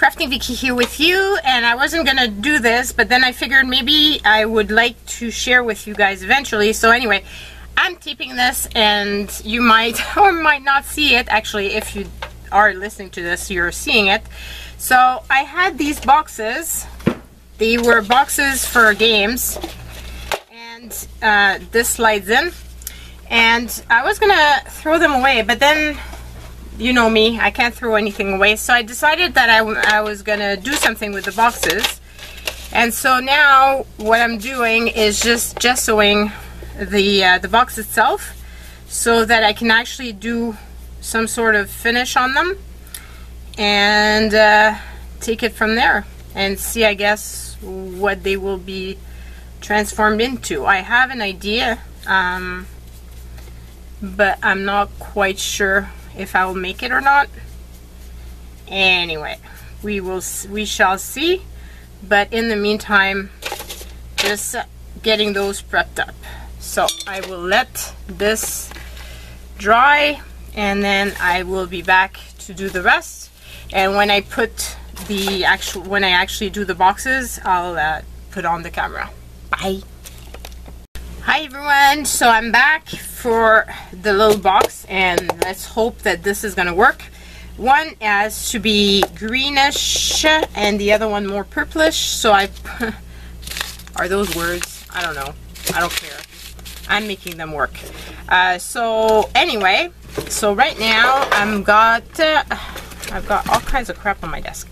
Crafting Vicky here with you, and I wasn't gonna do this, but then I figured maybe I would like to share with you guys eventually. So anyway, I'm taping this, and you might or might not see it. Actually, if you are listening to this, you're seeing it. So I had these boxes. They were boxes for games, and this slides in, and I was gonna throw them away, but then you know me, I can't throw anything away, so I decided that I was gonna do something with the boxes. And so now what I'm doing is just gessoing the box itself so that I can actually do some sort of finish on them and take it from there and see, I guess, what they will be transformed into. I have an idea, but I'm not quite sure if I will make it or not. Anyway, we shall see. But in the meantime, just getting those prepped up. So I will let this dry, and then I will be back to do the rest. And when I put when I actually do the boxes, I'll put on the camera. Bye. Hi everyone, so I'm back for the little box, and let's hope that this is gonna work. One has to be greenish and the other one more purplish, so are those words? I don't know, I don't care, I'm making them work. So anyway, so right now I've got all kinds of crap on my desk.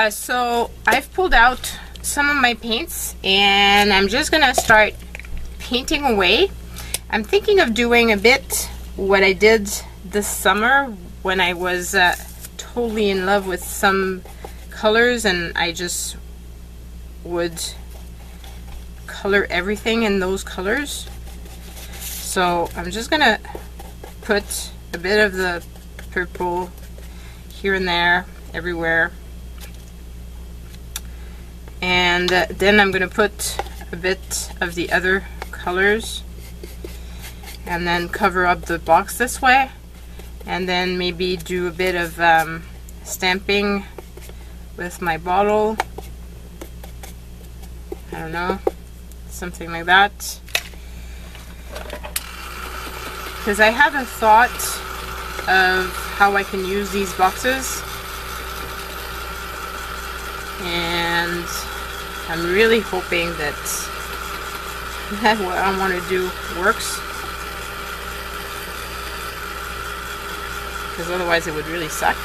So I've pulled out some of my paints, and I'm just gonna start painting away. I'm thinking of doing a bit what I did this summer when I was totally in love with some colors, and I just would color everything in those colors. So I'm just gonna put a bit of the purple here and there, everywhere, and then I'm gonna put a bit of the other colors and then cover up the box this way, and then maybe do a bit of stamping with my bottle. I don't know, something like that, because I have a thought of how I can use these boxes, and I'm really hoping that what I want to do works, because otherwise it would really suck.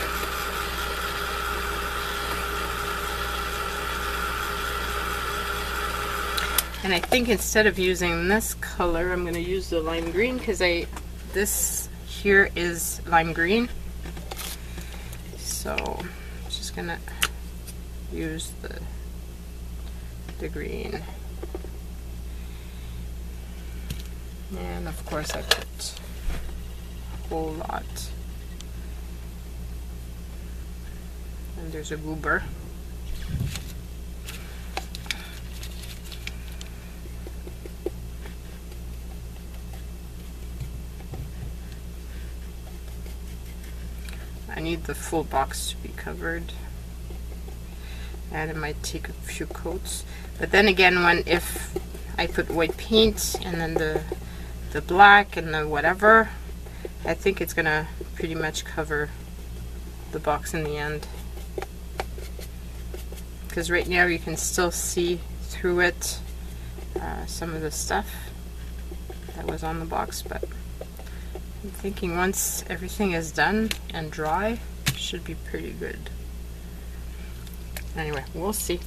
And I think instead of using this color, I'm going to use the lime green, because this here is lime green. So I'm just going to use the green. And of course I put a whole lot. And there's a goober. I need the full box to be covered, and it might take a few coats. But then again, if I put white paint and then the black and the whatever, I think it's gonna pretty much cover the box in the end, because right now you can still see through it some of the stuff that was on the box, but I'm thinking once everything is done and dry, it should be pretty good. Anyway, we'll see.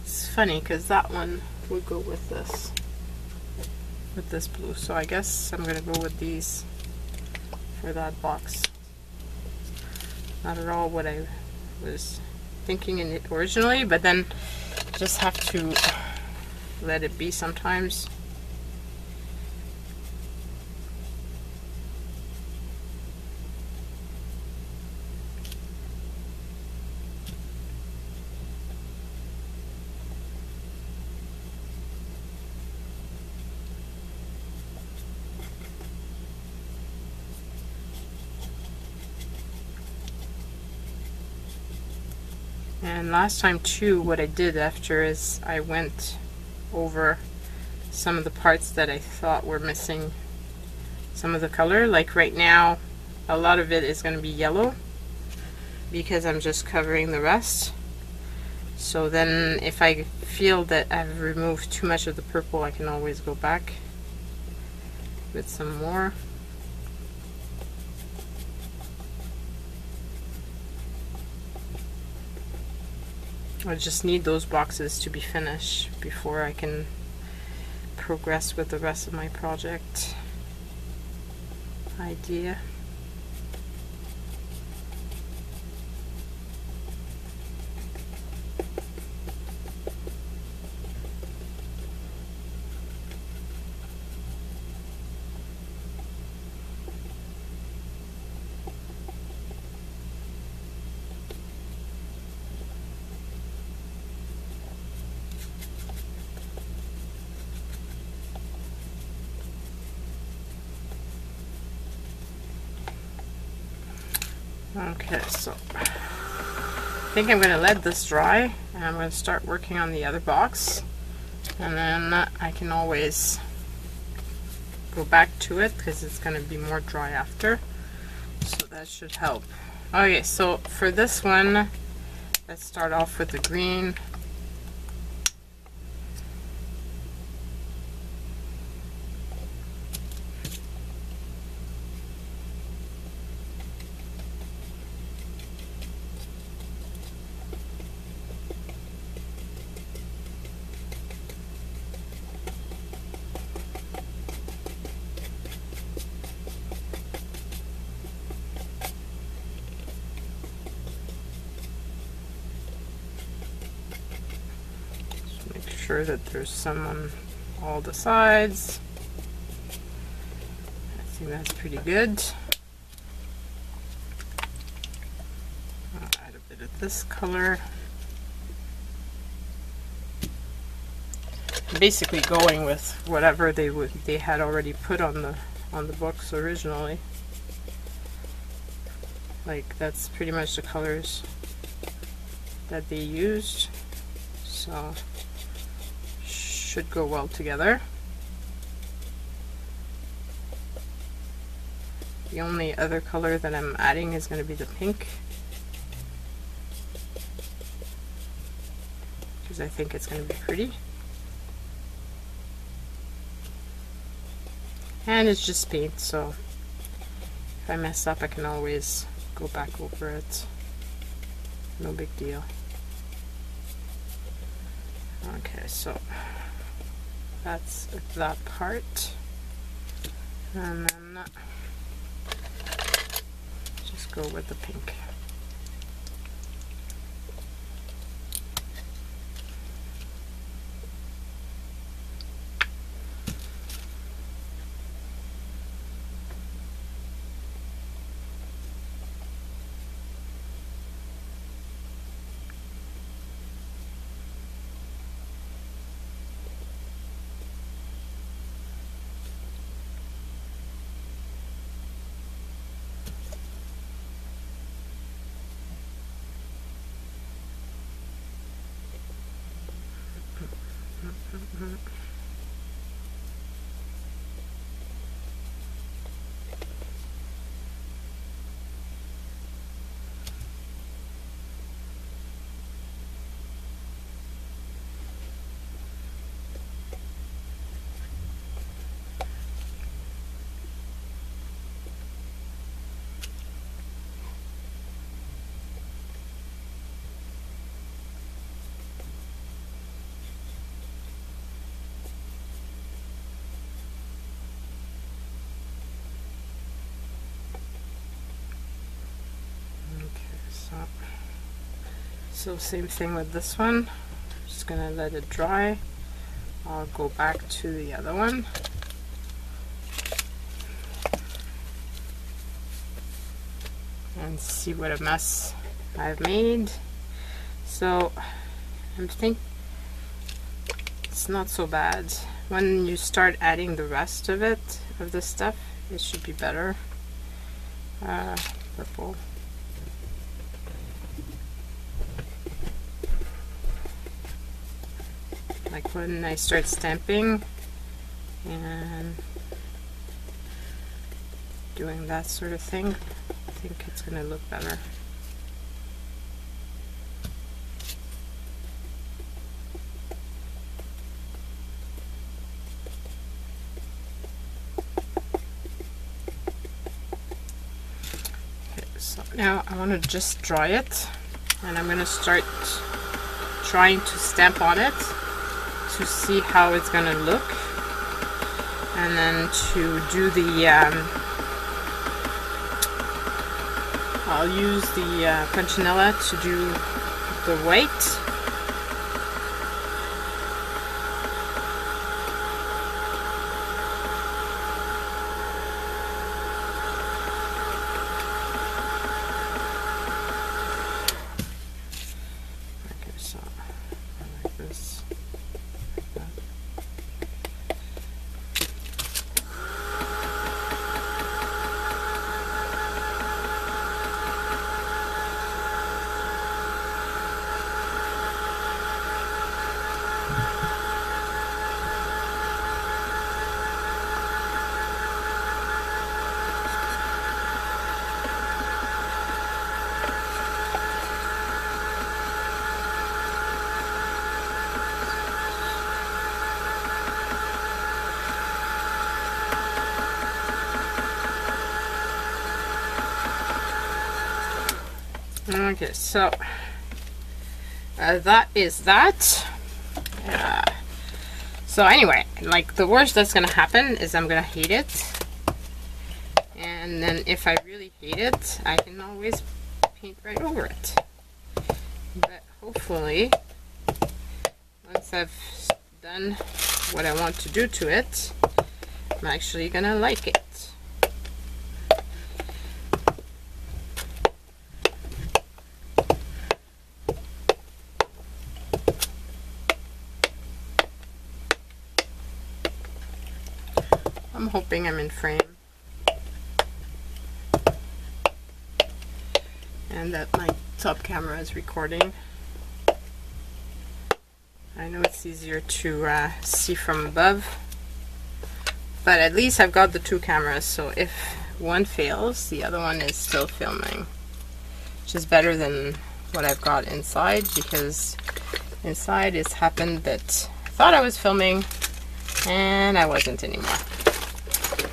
It's funny because that one would go with this blue, so I guess I'm gonna go with these for that box. Not at all what I was thinking in it originally, but then just have to let it be sometimes. And last time too, what I did after is I went over some of the parts that I thought were missing some of the color. Like right now, a lot of it is going to be yellow because I'm just covering the rest. So then if I feel that I've removed too much of the purple, I can always go back with some more. I just need those boxes to be finished before I can progress with the rest of my project idea. Okay, so I think I'm going to let this dry, and I'm going to start working on the other box, and then I can always go back to it because it's going to be more dry after, so that should help. Okay, so for this one, let's start off with the green. Sure that there's some on all the sides. I think that's pretty good. I'll add a bit of this color. I'm basically going with whatever they had already put on the books originally. Like that's pretty much the colors that they used. So should go well together. The only other color that I'm adding is going to be the pink, because I think it's going to be pretty. And it's just paint, so if I mess up I can always go back over it. No big deal. Okay, so that's that part, and then just go with the pink. So same thing with this one. Just gonna let it dry. I'll go back to the other one. And see what a mess I've made. So I think it's not so bad. When you start adding the rest of it, of the stuff, it should be better. Purple. like when I start stamping and doing that sort of thing, I think it's gonna look better. Okay, so now I want to just dry it, and I'm gonna start trying to stamp on it to see how it's gonna look, and then to do the I'll use the punchinella to do the white. Okay, so like this. Like that. Okay, so that is that. So anyway, like the worst that's gonna happen is I'm gonna hate it, and then if I really hate it, I can always paint right over it. But hopefully, once I've done what I want to do to it, I'm actually gonna like it. I'm hoping I'm in frame and that my top camera is recording. I know it's easier to see from above, but at least I've got the two cameras, so if one fails, the other one is still filming, which is better than what I've got inside, because inside it's happened that I thought I was filming and I wasn't anymore.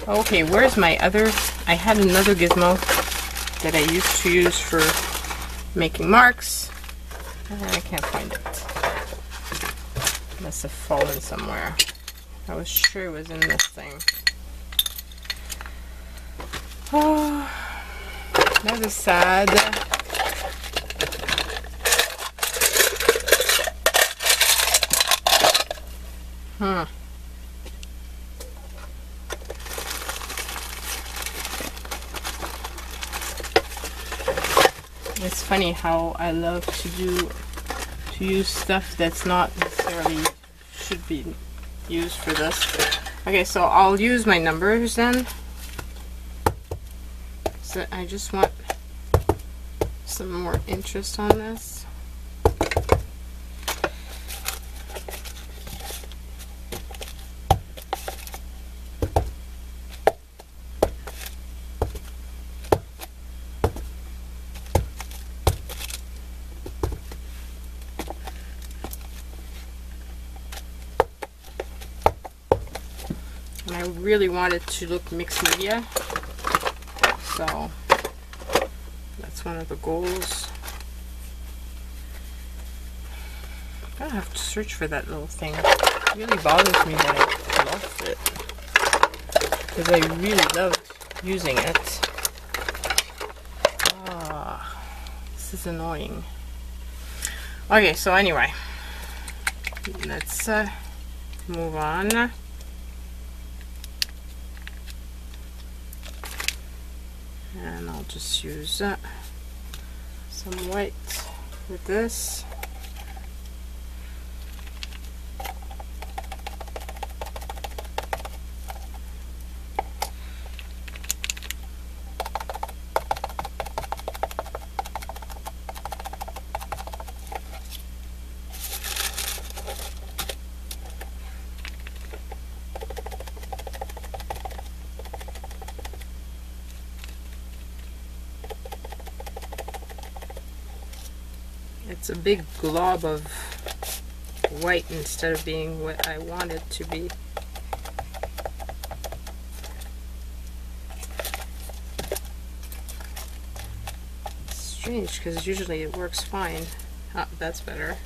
Okay, where's my other? I had another gizmo that I used to use for making marks. I can't find it. Must have fallen somewhere. I was sure it was in this thing. Oh, that is sad. It's funny how I love to use stuff that's not necessarily should be used for this. Okay, so I'll use my numbers then. So I just want some more interest on this. And I really want it to look mixed media, so that's one of the goals. I'm gonna have to search for that little thing. It really bothers me that I lost it, because I really loved using it. Ah, this is annoying. Okay, so anyway, let's move on. And I'll just use some white with this. it's a big glob of white instead of being what I want it to be. Strange, because usually it works fine. Ah, that's better.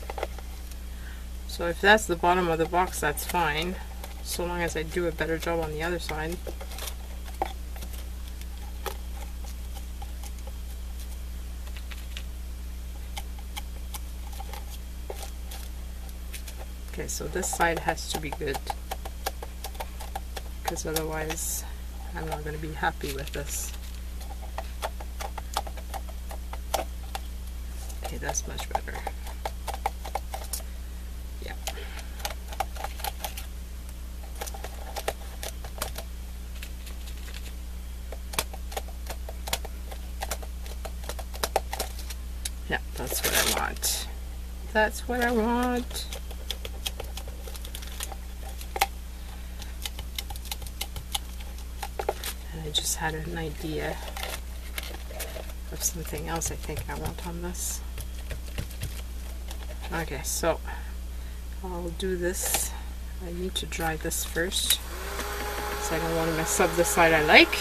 So if that's the bottom of the box, that's fine, so long as I do a better job on the other side. Okay, so this side has to be good, because otherwise I'm not going to be happy with this. Okay, that's much better. Yeah. Yeah, that's what I want. That's what I want. I just had an idea of something else I think I want on this. Okay, so I'll do this. I need to dry this first, so I don't want to mess up the side I like.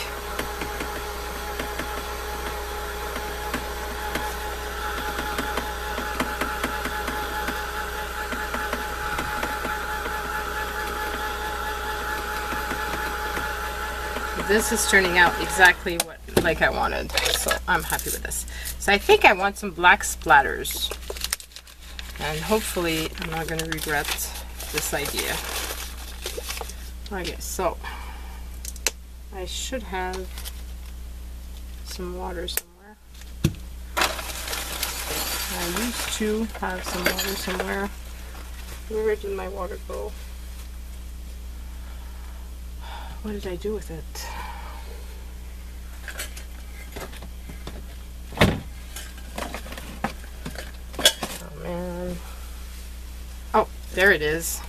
This is turning out exactly what like I wanted, so I'm happy with this. So I think I want some black splatters, and hopefully I'm not going to regret this idea. Okay, so I should have some water somewhere. I used to have some water somewhere. Where did my water go? What did I do with it? Oh man. Oh, there it is.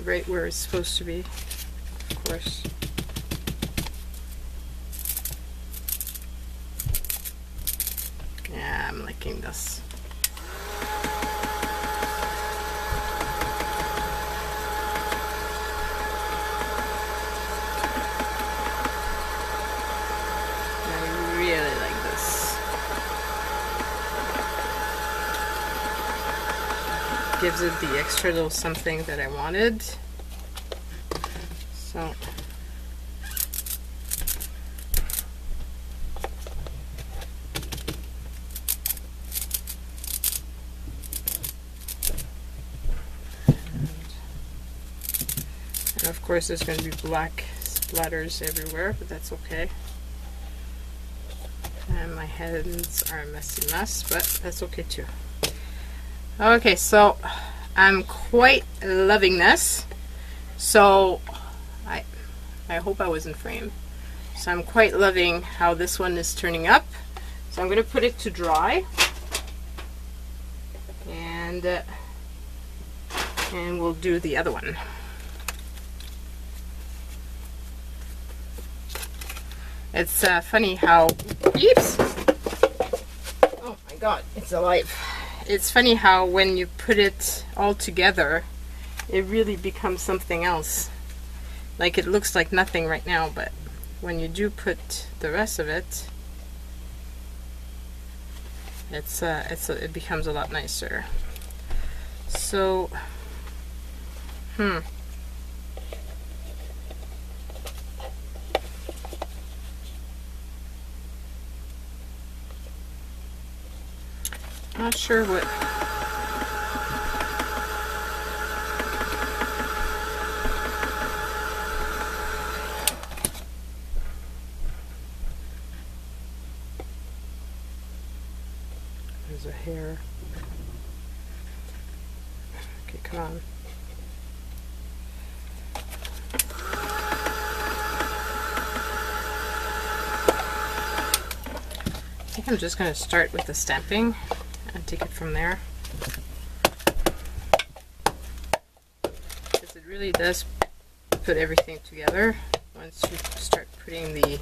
Right where it's supposed to be, of course. Yeah, I'm liking this. Gives it the extra little something that I wanted. So and of course there's going to be black splatters everywhere, but that's okay. And my hands are a messy mess, but that's okay too. Okay, so I'm quite loving this. So I hope I was in frame. So I'm quite loving how this one is turning up. So I'm going to put it to dry, and we'll do the other one. It's funny how, oops, oh my god, it's alive. It's funny how when you put it all together, it really becomes something else. Like, it looks like nothing right now, but when you do put the rest of it, it becomes a lot nicer. So, not sure what. There's a hair. Okay, come on. I think I'm just going to start with the stamping and take it from there, because it really does put everything together once you start putting the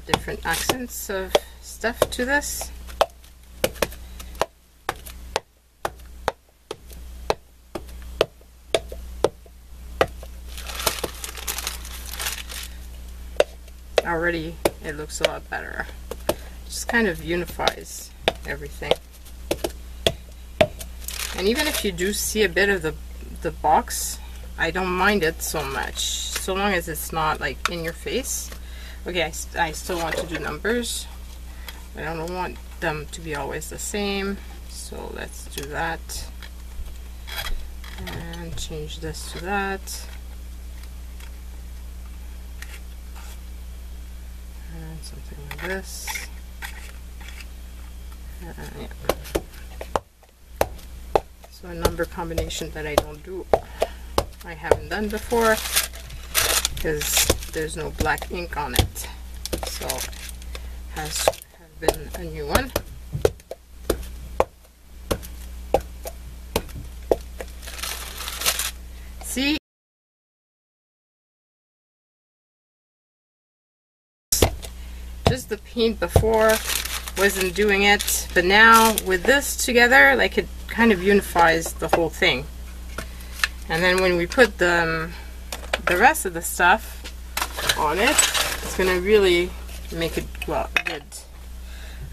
different accents of stuff to this. already it looks a lot better. Just kind of unifies everything. And even if you do see a bit of the box, I don't mind it so much, so long as it's not like in your face. Okay, I still want to do numbers. I don't want them to be always the same, so let's do that. And change this to that. And something like this. Yeah. So a number combination that I haven't done before, because there's no black ink on it, so has been a new one. See, just the paint before wasn't doing it, but now with this together, like, it kind of unifies the whole thing. And then when we put the rest of the stuff on it, it's gonna really make it, well, good.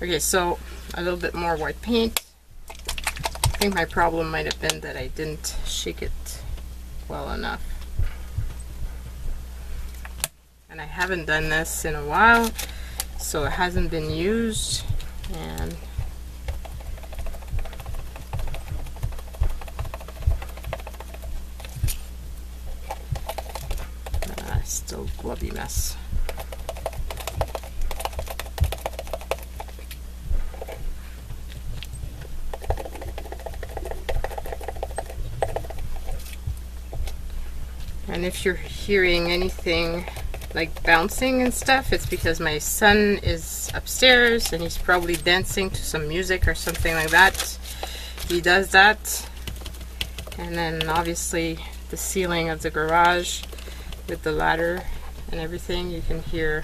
Okay, so a little bit more white paint. I think my problem might have been that I didn't shake it well enough. And I haven't done this in a while, so it hasn't been used. And still globby mess. And if you're hearing anything like bouncing and stuff, it's because my son is upstairs and he's probably dancing to some music or something like that. He does that. And then obviously the ceiling of the garage with the ladder and everything, you can hear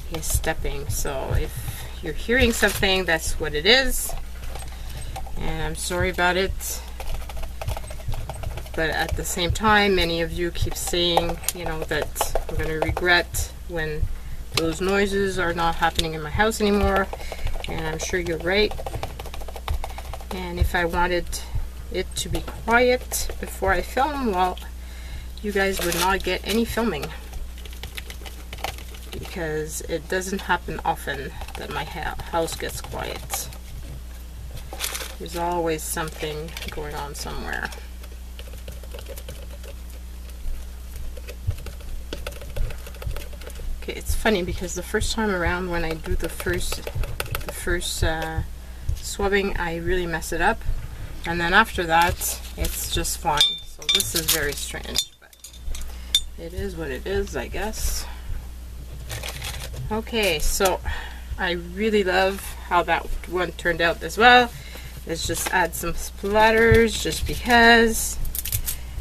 his stepping. So if you're hearing something, that's what it is. And I'm sorry about it. But at the same time, many of you keep saying, you know, that we're going to regret when those noises are not happening in my house anymore. And I'm sure you're right. And if I wanted it to be quiet before I film, well, you guys would not get any filming. Because it doesn't happen often that my house gets quiet. There's always something going on somewhere. Okay, it's funny because the first time around when I do the first swabbing, I really mess it up, and then after that it's just fine. So this is very strange, but it is what it is, I guess. Okay, so I really love how that one turned out as well. Let's just add some splatters just because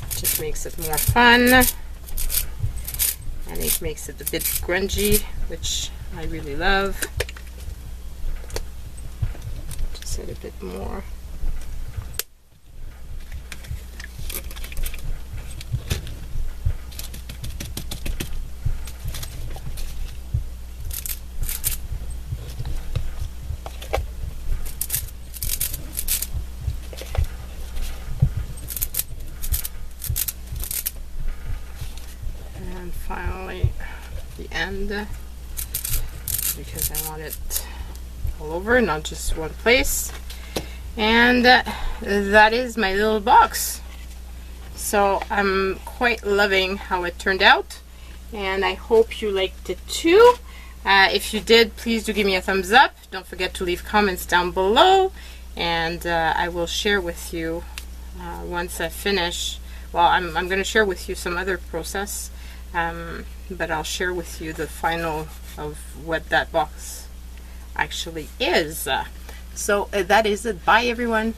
it just makes it more fun. And it makes it a bit grungy, which I really love. Just add a bit more. Finally the end, because I want it all over, not just one place. And that is my little box. So I'm quite loving how it turned out, and I hope you liked it too. If you did, please do give me a thumbs up. Don't forget to leave comments down below, and I will share with you once I finish. Well, I'm going to share with you some other process. But I'll share with you the final of what that box actually is. So that is it. Bye everyone.